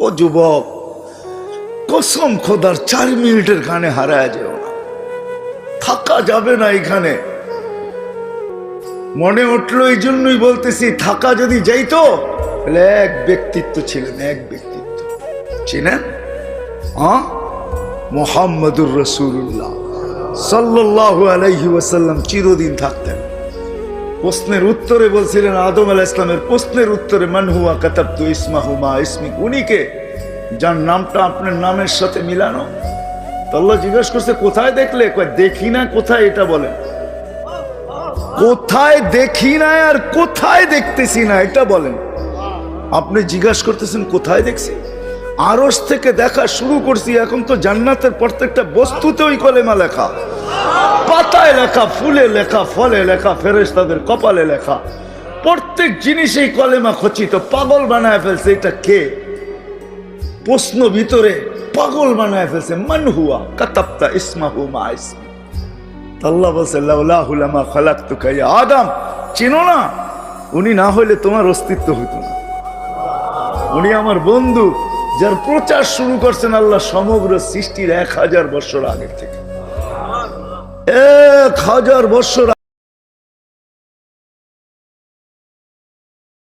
ও যুবক, কসম খোদার 4 মিনিটের কানে হারায় যেও না, থাকা যাবে না এখানে। মনে উঠলো এই জন্যই বলতেছি, থাকা যদি যাইতো তাহলে এক ব্যক্তিত্ব ছিলেন, এক ব্যক্তিত্ব চিনেন, মুহাম্মদুর রাসূলুল্লাহ সাল্লাল্লাহু আলাইহি ওয়াসাল্লাম চিরদিন থাকতেন। প্রশ্নের উত্তরে বলছিলেন, আদম আলাইহিস সালামের প্রশ্নের উত্তরে, মান হুয়া কাতাবতু ইসমাহু মা ইসমিক, উনি কে যার নামটা আপনার নামের সাথে মিলানো। তো আল্লাহ জিজ্ঞেস করছে কোথায় দেখলে? কয় দেখি না। কোথায় এটা বলেন? কোথায় দেখি না আর কোথায় দেখতেছি না এটা বলেন। আপনি জিজ্ঞাসা করতেছেন কোথায় দেখছি? আরশ থেকে দেখা শুরু করছি, এখন তো জান্নাতের প্রত্যেকটা বস্তুতে ওই কলেমা লেখা, পাতায় লেখা, ফুলে লেখা, ফলে লেখা, ফেরেশতাদের কপালে লেখা, প্রত্যেক জিনিসেই কলেমা খচিত। পাগল বানায় ফেলছে। এটা কে? প্রশ্ন ভিতরে পাগল বানায় ফেলছে। মান হুয়া কাতাবতা ইসমাহু মা ইসমি। আল্লাহ বলছে লাউলাহু লামা খালাকতুকা ইয়া আদম, চিনো না? উনি না হইলে তোমার অস্তিত্ব হইতো না। উনি আমার বন্ধু, যার প্রচার শুরু করছেন আল্লাহ সমগ্র সৃষ্টির 1000 বছর আগের থেকে। 1000 বছর